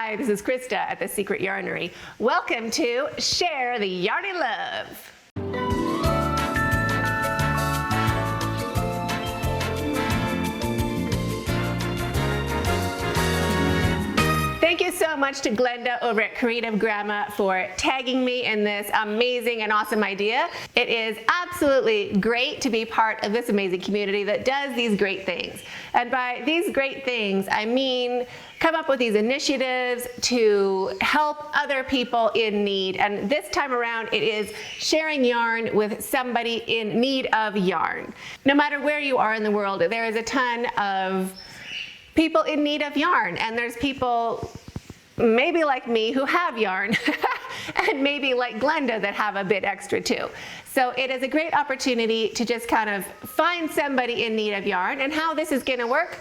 Hi, this is Krista at The Secret Yarnery. Welcome to Share the Yarny Love. Thank you so much to Glenda over at Creative Grandma for tagging me in this amazing and awesome idea. It is absolutely great to be part of this amazing community that does these great things. And by these great things, I mean come up with these initiatives to help other people in need. And this time around, it is sharing yarn with somebody in need of yarn. No matter where you are in the world, there is a ton of people in need of yarn, and there's people maybe like me who have yarn and maybe like Glenda that have a bit extra too. So it is a great opportunity to just kind of find somebody in need of yarn. And how this is going to work,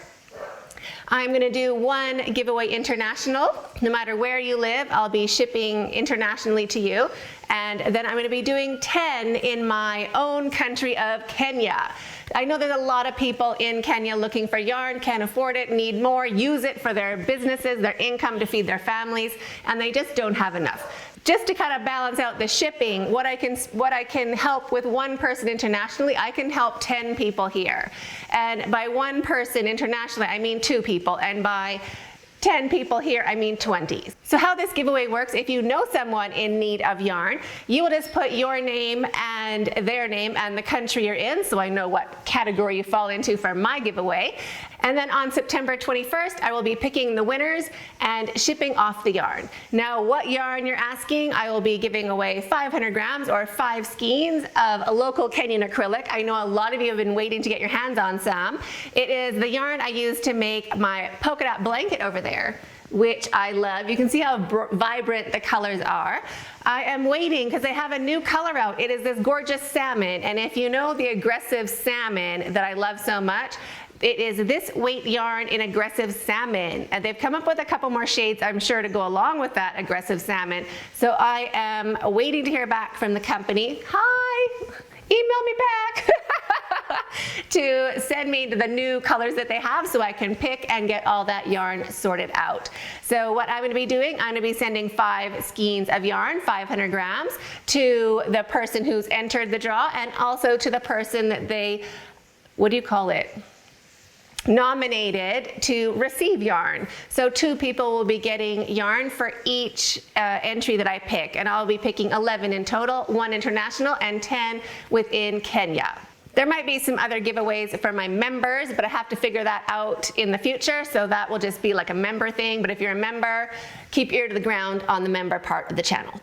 I'm going to do one giveaway international. No matter where you live, I'll be shipping internationally to you. And then I'm going to be doing 10 in my own country of Kenya. I know there's a lot of people in Kenya looking for yarn, can't afford it, need more, use it for their businesses, their income to feed their families, and they just don't have enough. Just to kind of balance out the shipping, what I can help with one person internationally, I can help 10 people here. And by one person internationally, I mean 2 people, and by 10 people here, I mean 20. So how this giveaway works, if you know someone in need of yarn, you will just put your name and their name and the country you're in, so I know what category you fall into for my giveaway. And then on September 21st, I will be picking the winners and shipping off the yarn. Now, what yarn you're asking, I will be giving away 500 grams or 5 skeins of a local Kenyan acrylic. I know a lot of you have been waiting to get your hands on some. It is the yarn I use to make my polka dot blanket over there, which I love. You can see how vibrant the colors are. I am waiting because they have a new color out. It is this gorgeous salmon, and if you know the aggressive salmon that I love so much, it is this weight yarn in aggressive salmon, and they've come up with a couple more shades, I'm sure, to go along with that aggressive salmon. So I am waiting to hear back from the company. Hi, email me back. To send me the new colors that they have so I can pick and get all that yarn sorted out. So what I'm going to be doing, I'm going to be sending 5 skeins of yarn, 500 grams, to the person who's entered the draw, and also to the person that they, what do you call it? Nominated to receive yarn. So 2 people will be getting yarn for each entry that I pick, and I'll be picking 11 in total, 1 international and 10 within Kenya. There might be some other giveaways for my members, but I have to figure that out in the future, so that will just be like a member thing. But if you're a member, keep your ear to the ground on the member part of the channel.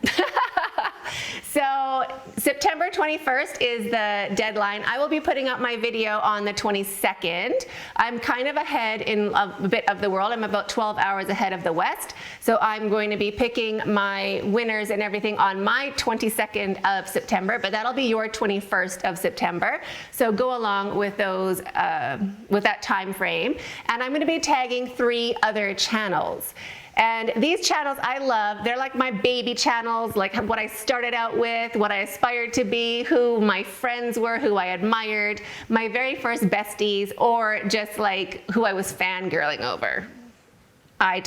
So September 21st is the deadline. I will be putting up my video on the 22nd. I'm kind of ahead in a bit of the world. I'm about 12 hours ahead of the West. So I'm going to be picking my winners and everything on my 22nd of September, but that'll be your 21st of September. So go along with those, with that time frame. And I'm going to be tagging 3 other channels. And these channels I love. They're like my baby channels, like what I started out with, what I aspired to be, who my friends were, who I admired, my very first besties, or just like who I was fangirling over. I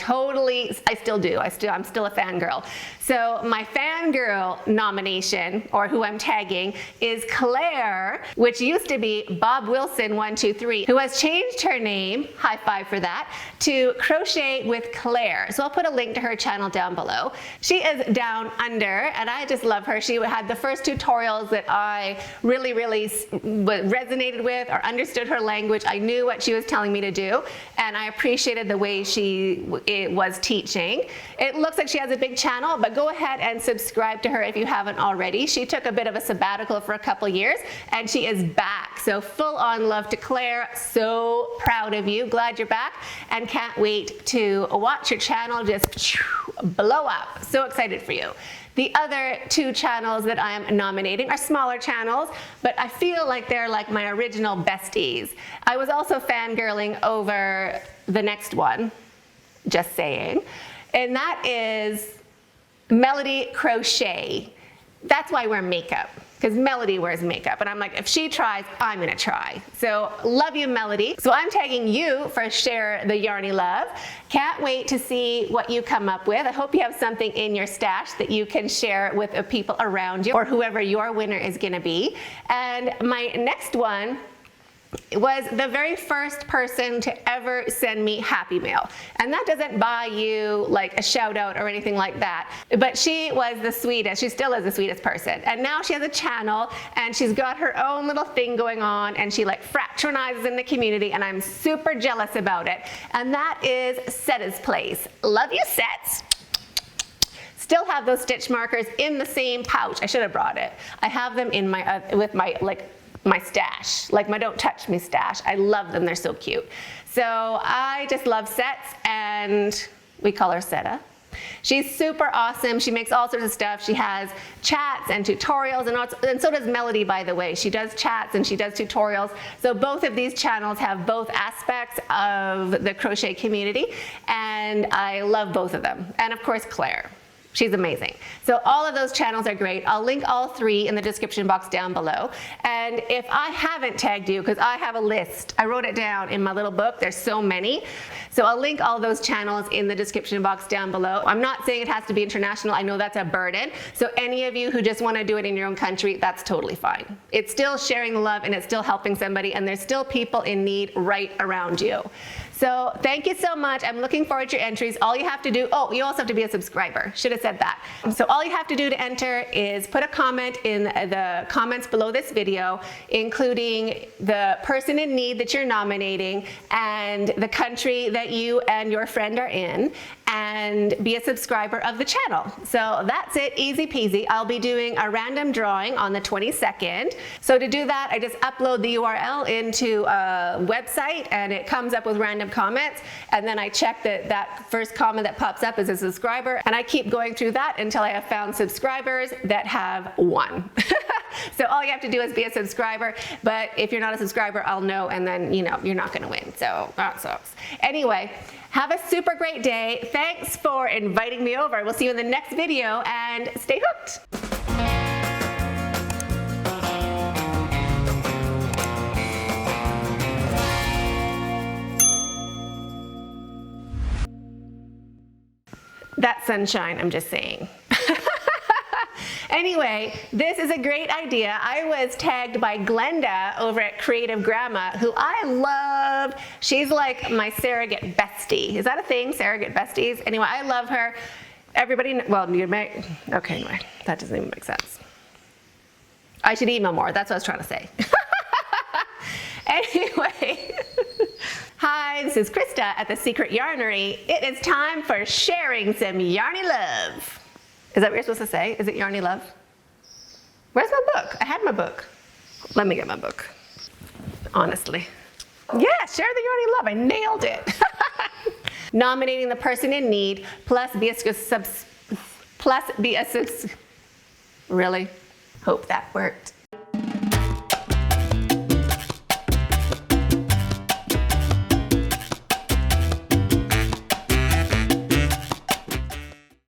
still do. I'm still a fangirl. So my fangirl nomination, or who I'm tagging, is Claire, which used to be Bob Wilson 123, who has changed her name, high five for that, to Crochet with Claire. So I'll put a link to her channel down below. She is down under, and I just love her. She had the first tutorials that I really resonated with or understood her language. I knew what she was telling me to do, and I appreciated the way she was teaching. It looks like she has a big channel, but go ahead and subscribe to her if you haven't already. She took a bit of a sabbatical for a couple years, and she is back. So full on love to Claire. So proud of you. Glad you're back, and can't wait to watch your channel just blow up. So excited for you. The other 2 channels that I am nominating are smaller channels, but I feel like they're like my original besties. I was also fangirling over the next one, just saying, and that is Melody Crochet. That's why I wear makeup, because Melody wears makeup. And I'm like, if she tries, I'm gonna try. So love you, Melody. So I'm tagging you for Share the Yarny Love. Can't wait to see what you come up with. I hope you have something in your stash that you can share with the people around you or whoever your winner is gonna be. And my next one was the very first person to ever send me Happy Mail. And that doesn't buy you like a shout out or anything like that. But she was the sweetest, she still is the sweetest person. And now she has a channel and she's got her own little thing going on and she like fraternizes in the community and I'm super jealous about it. And that is Seta's Place. Love you, Sets. Still have those stitch markers in the same pouch. I should have brought it. I have them in my, with my my stash, like my Don't Touch Me stash. I love them, they're so cute. So I just love Sets and we call her Seta. She's super awesome. She makes all sorts of stuff. She has chats and tutorials and so does Melody, by the way. She does chats and she does tutorials. So both of these channels have both aspects of the crochet community and I love both of them. And of course, Claire. She's amazing. So all of those channels are great. I'll link all three in the description box down below. And if I haven't tagged you, because I have a list, I wrote it down in my little book, there's so many. So I'll link all those channels in the description box down below. I'm not saying it has to be international, I know that's a burden. So any of you who just want to do it in your own country, that's totally fine. It's still sharing the love and it's still helping somebody and there's still people in need right around you. So thank you so much. I'm looking forward to your entries. All you have to do, oh, you also have to be a subscriber. Should have said that. So all you have to do to enter is put a comment in the comments below this video, including the person in need that you're nominating and the country that you and your friend are in, and be a subscriber of the channel. So that's it, easy peasy. I'll be doing a random drawing on the 22nd. So to do that, I just upload the URL into a website and it comes up with random comments. And then I check that first comment that pops up is a subscriber. And I keep going through that until I have found subscribers that have won. So all you have to do is be a subscriber. But if you're not a subscriber, I'll know and then, you know, you're not gonna win. So that sucks. Anyway, have a super great day. Thanks for inviting me over. We'll see you in the next video and stay hooked. That's sunshine, I'm just saying. Anyway, this is a great idea. I was tagged by Glenda over at Creative Grandma, who I love. She's like my surrogate bestie. Is that a thing, surrogate besties? Anyway, I love her. Everybody, well, you may, okay, anyway, that doesn't even make sense. I should email more, that's what I was trying to say. Anyway, hi, this is Krista at The Secret Yarnery. It is time for sharing some Yarny love. Is that what you're supposed to say? Is it Yarny love? Where's my book? I had my book. Let me get my book. Honestly. Yeah, share the Yarny love. I nailed it. Nominating the person in need, plus be a really? Hope that worked.